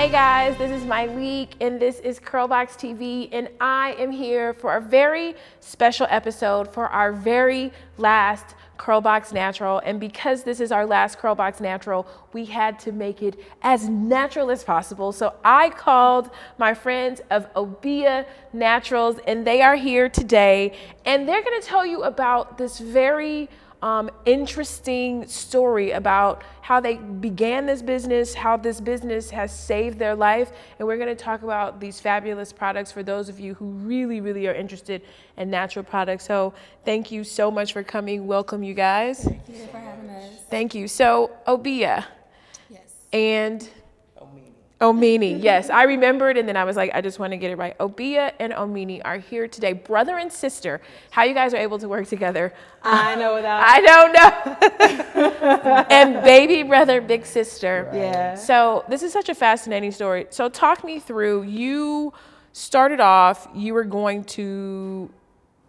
Hey guys, this is Myleek and this is curlBOX TV, and I am here for a very special episode for our very last curlBOX Natural. And because this is our last curlBOX Natural, we had to make it as natural as possible. So I called my friends of Obia Naturals, and they are here today, and they're gonna tell you about this very interesting story about how they began this business, how this business has saved their life. And we're going to talk about these fabulous products for those of you who really, really are interested in natural products. So thank you so much for coming. Welcome, you guys. Thank you for having us. Thank you. So Obia. Yes. And Omini, yes, I remembered, and then I was like, I just want to get it right. Obia and Omini are here today, brother and sister. How you guys are able to work together, I know that. I don't know. And baby brother, big sister. Right. Yeah. So this is such a fascinating story. So talk me through, you started off, you were going to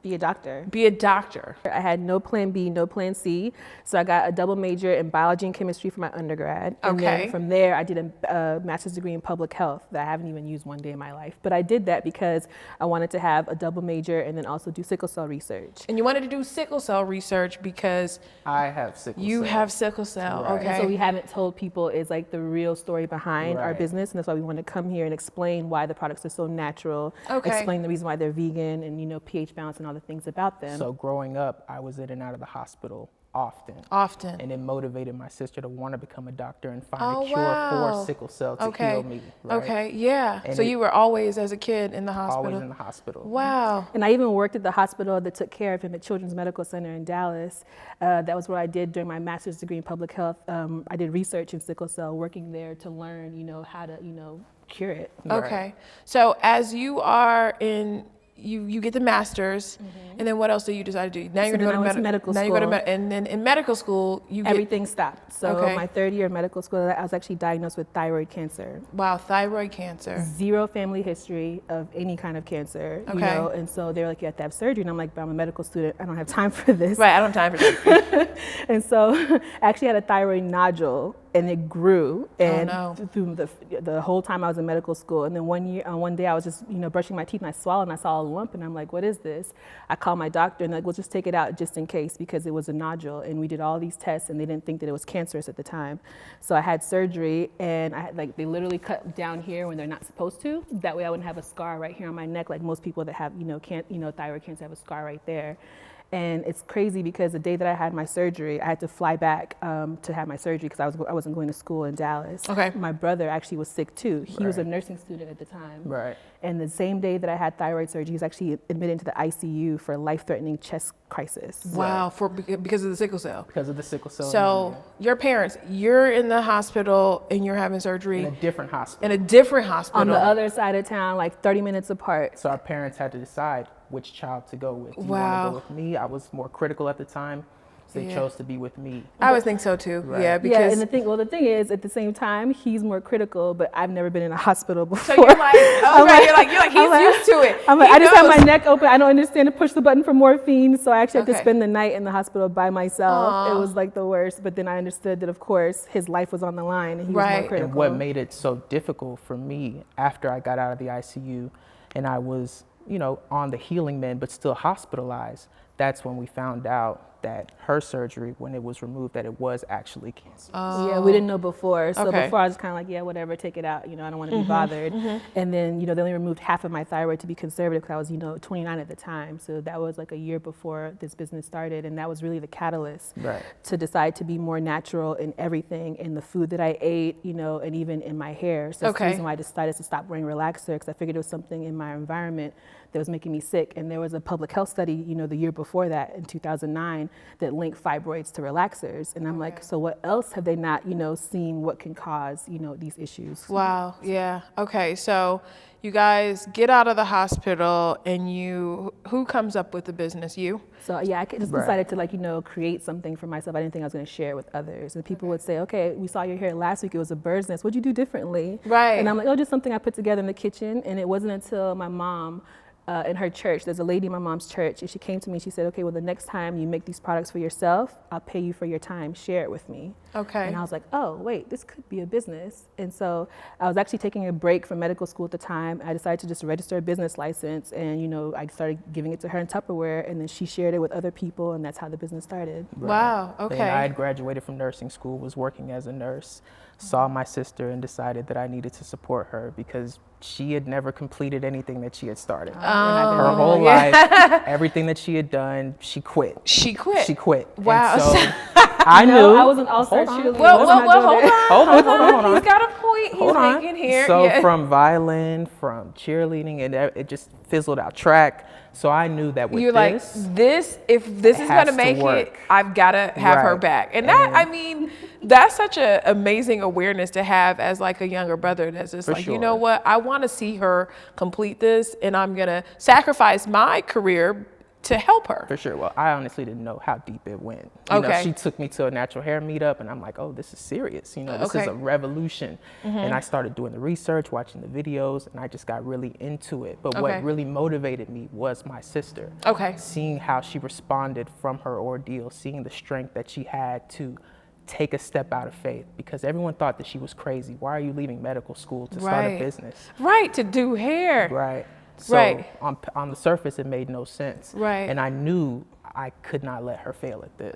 Be a doctor. be a doctor. I had no plan B, no plan C. So I got a double major in biology and chemistry for my undergrad. And Okay. then from there, I did a master's degree in public health that I haven't even used one day in my life. But I did that because I wanted to have a double major and then also do sickle cell research. And you wanted to do sickle cell research because I have sickle you cell. have sickle cell, Right. okay. And so we haven't told people is like the real story behind our Right. business. And that's why we want to come here and explain why the products are so natural. Okay. Explain the reason why they're vegan and, you know, pH balance and all the things about them. So growing up, I was in and out of the hospital often. Often. And it motivated my sister to want to become a doctor and find Oh, a cure wow. for sickle cell to Okay. heal me. Right? Okay, yeah. And so it- you were always, as a kid, in the hospital? Always in the hospital. Wow. And I even worked at the hospital that took care of him at Children's Medical Center in Dallas. That was what I did during my master's degree in public health. I did research in sickle cell, working there to learn, you know, how to, you know, cure it. Right. Okay. So as you are in, you get the master's, and then what else do you decide to do? Now So you're then going I went to medical Now you go to school. and then in medical school you get Everything stopped. So Okay. my third year of medical school, I was actually diagnosed with thyroid cancer. wow, thyroid cancer. Zero family history of any kind of cancer, you Okay. know, and so they're like, you have to have surgery. And I'm like, but I'm a medical student. I don't have time for this. Right, I don't have time for that. And so I actually had a thyroid nodule and it grew and no. through the whole time I was in medical school. And then one day I was just, you know, brushing my teeth and I swallowed and I saw a lump and I'm like, what is this? I called my doctor and like, we'll just take it out just in case because it was a nodule. And we did all these tests and they didn't think that it was cancerous at the time. So I had surgery and I had, like, they literally cut down here when they're not supposed to. That way I wouldn't have a scar right here on my neck like most people that have, you know, thyroid cancer have a scar right there. And it's crazy because the day that I had my surgery, I had to fly back to have my surgery because I wasn't going to school in Dallas. Okay. My brother actually was sick too. He was a Right. nursing student at the time. Right. And the same day that I had thyroid surgery, he was actually admitted into the ICU for a life-threatening chest crisis. Wow, because of the sickle cell. Because of the sickle cell So anemia. your parents, you're in the hospital and you're having surgery In a different hospital. in a different hospital. On the other side of town, like 30 minutes apart. So our parents had to decide which child to go with. Do you Wow. want to go with me? I was more critical at the time. So they Yeah. chose to be with me. I would think so too. Right. Yeah, Yeah, because and the thing is, at the same time, he's more critical, but I've never been in a hospital before. so you're like, okay, you're like he's used to it. I'm like, He I just have knows. my neck open. I don't understand to push the button for morphine. So I actually had Okay. to spend the night in the hospital by myself. Aw. It was like the worst. But then I understood that, of course, his life was on the line and he was Right. more And critical. And what made it so difficult for me after I got out of the ICU and I was, you know, on the healing mend but still hospitalized, that's when we found out that her surgery, when it was removed, that it was actually cancer. Yeah, we didn't know before. So Okay. before I was kind of like, yeah, whatever, take it out. You know, I don't want to be bothered. And then, you know, they only removed half of my thyroid to be conservative because I was, you know, 29 at the time. So that was like a year before this business started. And that was really the catalyst Right. to decide to be more natural in everything, in the food that I ate, you know, and even in my hair. So that's Okay. the reason why I decided to stop wearing relaxer because I figured it was something in my environment that was making me sick. And there was a public health study, you know, the year before that in 2009 that linked fibroids to relaxers. And I'm like, so what else have they not, you know, seen what can cause, you know, these issues? Wow. Yeah. Okay. So you guys get out of the hospital and who comes up with the business? You? So yeah, I just Right. decided to, like, you know, create something for myself. I didn't think I was going to share it with others. And people would say, okay, we saw your hair last week. It was a bird's nest. What'd you do differently? Right. And I'm like, oh, just something I put together in the kitchen. And it wasn't until my mom in her church. There's a lady in my mom's church, and she came to me. She said, okay, well, the next time you make these products for yourself, I'll pay you for your time. Share it with me. Okay. And I was like, oh, wait, this could be a business. And so I was actually taking a break from medical school at the time. I decided to just register a business license, and, you know, I started giving it to her in Tupperware, and then she shared it with other people, and that's how the business started. Right. Wow, okay. And I had graduated from nursing school, was working as a nurse, saw my sister and decided that I needed to support her because she had never completed anything that she had started. Her whole life, everything that she had done, she quit. She quit? She quit. Wow. And so I knew. I was an all-star cheerleader. Well, hold on. He's He's got a point he's making here. So from violin, from cheerleading, and it just fizzled out. Track. So I knew that with You're like, this, if this is going to make it, I've got to have her back. And that, I mean, that's such an amazing awareness to have as like a younger brother that's just like, you know what, I want to see her complete this, and I'm going to sacrifice my career to help her. For sure. Well, I honestly didn't know how deep it went. You know, she took me to a natural hair meetup, and I'm like, oh, this is serious. You know, this is a revolution. And I started doing the research, watching the videos, and I just got really into it. But what really motivated me was my sister. Seeing how she responded from her ordeal, seeing the strength that she had to take a step out of faith, because everyone thought that she was crazy. Why are you leaving medical school to start a business? To do hair. So on the surface, it made no sense. And I knew I could not let her fail at this.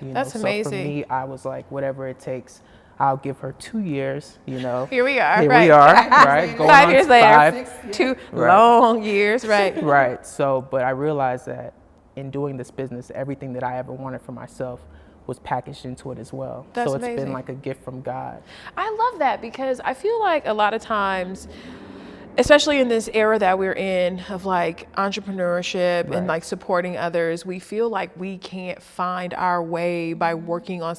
You know? That's amazing. So for me, I was like, whatever it takes, I'll give her 2 years, you know. Here we are. Here we are, right? Going 5 years later. 5. 2 long years, Right. So, but I realized that in doing this business, everything that I ever wanted for myself was packaged into it as well. That's so it's amazing. been like a gift from God. I love that, because I feel like a lot of times, especially in this era that we're in of like entrepreneurship and like supporting others, we feel like we can't find our way by working on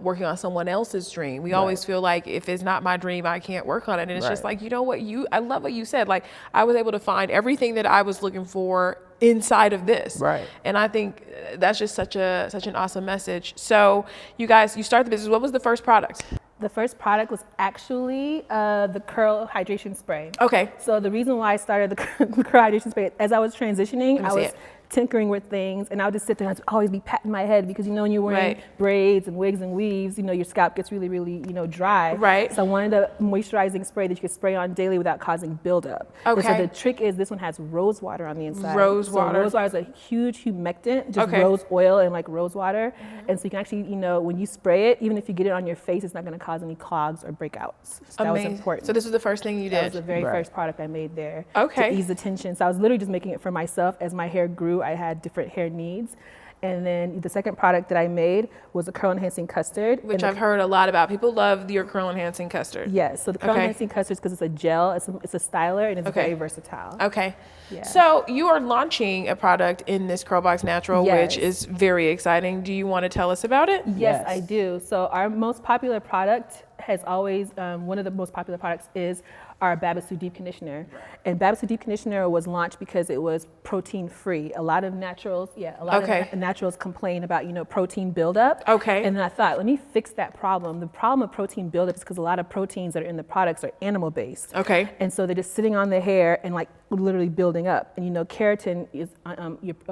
working on someone else's dream. We always feel like if it's not my dream, I can't work on it. And it's just like, you know what, I love what you said. Like, I was able to find everything that I was looking for inside of this. And I think that's just such an awesome message. So you guys, you start the business. What was the first product? The first product was actually the curl hydration spray. So the reason why I started the curl hydration spray, as I was transitioning, I was tinkering with things, and I would just sit there and I'd always be patting my head, because you know when you're wearing braids and wigs and weaves, you know your scalp gets really, really, you know, dry. So I wanted a moisturizing spray that you could spray on daily without causing buildup. And so the trick is this one has rose water on the inside. Rose water is a huge humectant, just rose oil and like rose water. And so you can actually, you know, when you spray it, even if you get it on your face, it's not going to cause any clogs or breakouts. So that was important. So this was the first thing you did? That was the very first product I made there to ease the tension. So I was literally just making it for myself. As my hair grew, I had different hair needs. And then the second product that I made was a curl enhancing custard. Which I've heard a lot about. People love your curl enhancing custard. Yes, so the curl enhancing custard is because it's a gel, it's a styler, and it's very versatile. So you are launching a product in this curlBOX Natural, which is very exciting. Do you want to tell us about it? Yes, I do. So our most popular product has always, one of the most popular products is our Babasu Deep Conditioner. And Babasu Deep Conditioner was launched because it was protein free. A lot of naturals, of naturals complain about, you know, protein buildup. And then I thought, let me fix that problem. The problem of protein buildup is because a lot of proteins that are in the products are animal based. And so they're just sitting on the hair and like literally building up. And you know, keratin is,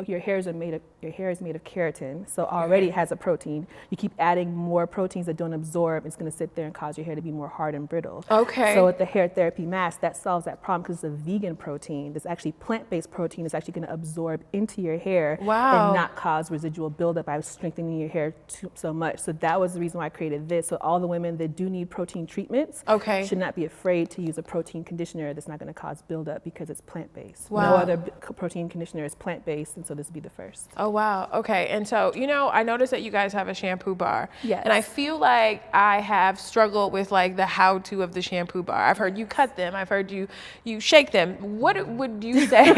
your hair is made of keratin, so already it has a protein. You keep adding more proteins that don't absorb, it's gonna sit there and cause your hair to be more hard and brittle. So with the hair therapy mask, that solves that problem, because it's a vegan protein. That's actually plant-based protein. It's actually gonna absorb into your hair and not cause residual buildup by strengthening your hair so much. So that was the reason why I created this. So all the women that do need protein treatments should not be afraid to use a protein conditioner that's not gonna cause buildup, because it's plant-based. No other protein conditioner is plant-based, and so this would be the first. And so, you know, I noticed that you guys have a shampoo bar. And I feel like I have struggled with like the how-to of the shampoo bar. I've heard you cut them. I've heard you shake them. What would you say?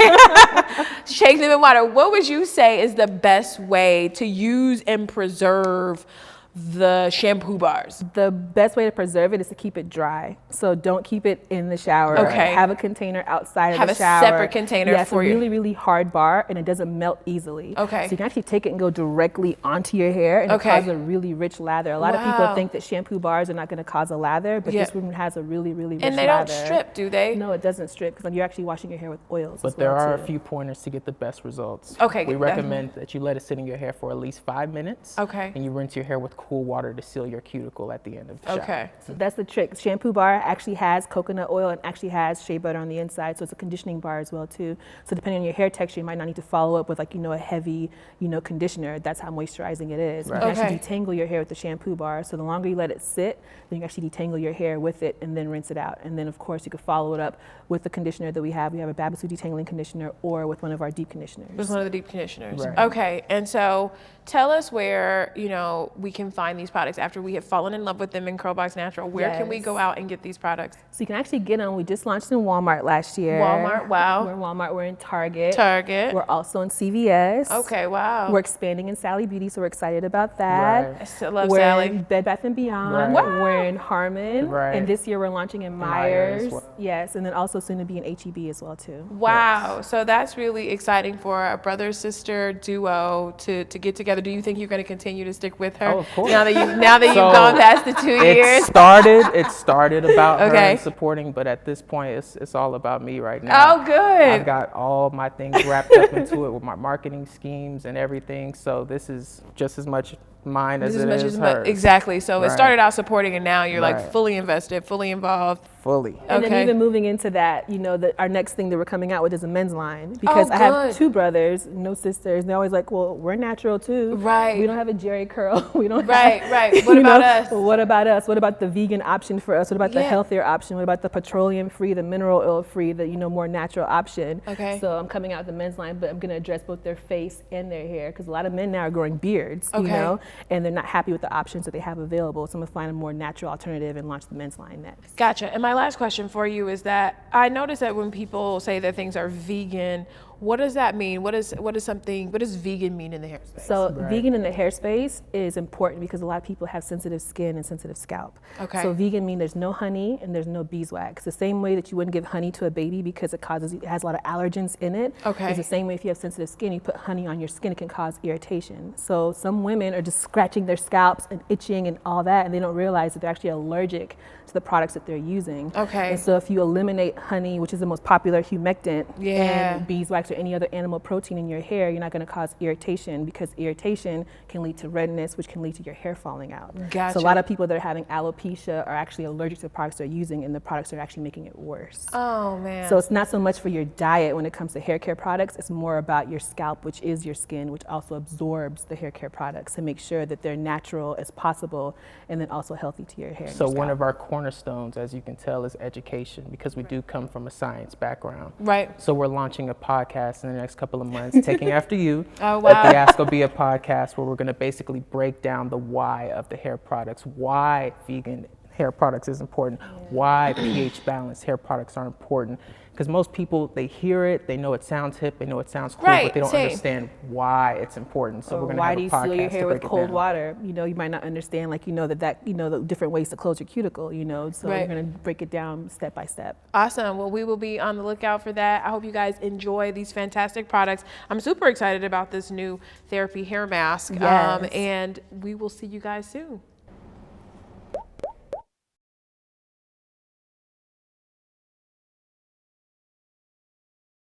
Shake them in water. What would you say is the best way to use and preserve the shampoo bars? The best way to preserve it is to keep it dry. So don't keep it in the shower. Okay. Have a container outside of Have the a shower. separate container yeah, for it's a you. really, really hard bar, and it doesn't melt easily. Okay. So you can actually take it and go directly onto your hair, and Okay. it causes a really rich lather. A lot of people think that shampoo bars are not going to cause a lather, but Yeah. this one has a really, really rich And they lather. don't strip, do they? No, it doesn't strip, because you're actually washing your hair with oils. But as there well, are a too. few pointers to get the best results. Okay. We recommend that you let it sit in your hair for at least 5 minutes. Okay. And you rinse your hair with cool water to seal your cuticle at the end of the shower. Okay. So that's the trick. Shampoo bar actually has coconut oil and actually has shea butter on the inside, so it's a conditioning bar as well too. So depending on your hair texture, you might not need to follow up with like, a heavy, conditioner. That's how moisturizing it is. Right. You can Okay. actually detangle your hair with the shampoo bar. So the longer you let it sit, then you can actually detangle your hair with it and then rinse it out. And then of course you could follow it up with the conditioner that we have. We have a Babasu detangling conditioner or with one of our deep conditioners. With one of the deep conditioners. Right. Okay, and so tell us where, we can find these products after we have fallen in love with them in curlBOX Natural. Where can we Yes. go out and get these products? So you can actually get them. We just launched in Walmart last year. Walmart, wow. We're in Walmart. We're in Target. Target. We're also in CVS. Okay, wow. We're expanding in Sally Beauty, so we're excited about that. Right. I still love We're Sally. in Bed Bath & Beyond. Right. Wow. We're in Harmon. Right. And this year we're launching in Myers. Myers. Yes, and then also soon to be in HEB as well too. Wow, so that's really exciting for a brother-sister duo to get together. Do you think you're going to continue to stick with her? Oh, of course. Now that you've So, gone past the 2 years. It started about her Okay. and supporting, but at this point, it's all about me right now. Oh, good. I've got all my things wrapped up into it with my marketing schemes and everything. So this is just as much mine as Just it as much is as hers. exactly. So it Right. started out supporting, and now you're like Right. fully invested, fully involved. Fully. And Okay. then even moving into that, our next thing that we're coming out with is a men's line. Because I good. have 2 brothers, no sisters. And they're always like, well, we're natural too. Right. We don't have a Jerry curl. We don't Right, have, right. What about us? Well, what about us? What about the vegan option for us? What about the Yeah. healthier option? What about the petroleum free, the mineral oil free, the more natural option? Okay. So I'm coming out with the men's line, but I'm going to address both their face and their hair, because a lot of men now are growing beards, Okay. and they're not happy with the options that they have available. So I'm going to find a more natural alternative and launch the men's line next. Gotcha. And my last question for you is that I notice that when people say that things are vegan, what does that mean? What does vegan mean in the hair space? So Right. vegan in the hair space is important because a lot of people have sensitive skin and sensitive scalp. Okay. So vegan means there's no honey and there's no beeswax. The same way that you wouldn't give honey to a baby because it has a lot of allergens in it. Okay. It's the same way if you have sensitive skin, you put honey on your skin, it can cause irritation. So some women are just scratching their scalps and itching and all that, and they don't realize that they're actually allergic to the products that they're using. Okay. And so if you eliminate honey, which is the most popular humectant, Yeah. and beeswax or any other animal protein in your hair, you're not going to cause irritation, because irritation can lead to redness, which can lead to your hair falling out. Gotcha. So a lot of people that are having alopecia are actually allergic to the products they're using, and the products are actually making it worse. Oh, man. So it's not so much for your diet when it comes to hair care products, it's more about your scalp, which is your skin, which also absorbs the hair care products, to make sure that they're natural as possible and then also healthy to your hair. and So your one scalp. of our cornerstones, as you can tell, is education, because we do come from a science background. Right. So we're launching a podcast in the next couple of months, taking after you. Oh, wow. At the Ask Obia podcast, where we're going to basically break down the why of the hair products, why vegan hair products is important, why pH balanced hair products are important. Because most people, they hear it, they know it sounds hip, they know it sounds cool, Right, but they don't same. understand why it's important. So Or we're going to why have do a you podcast seal your hair to with break it cold down. water? You might not understand, the different ways to close your cuticle, So Right. we're going to break it down step by step. Awesome. Well, we will be on the lookout for that. I hope you guys enjoy these fantastic products. I'm super excited about this new therapy hair mask. Yes. And we will see you guys soon.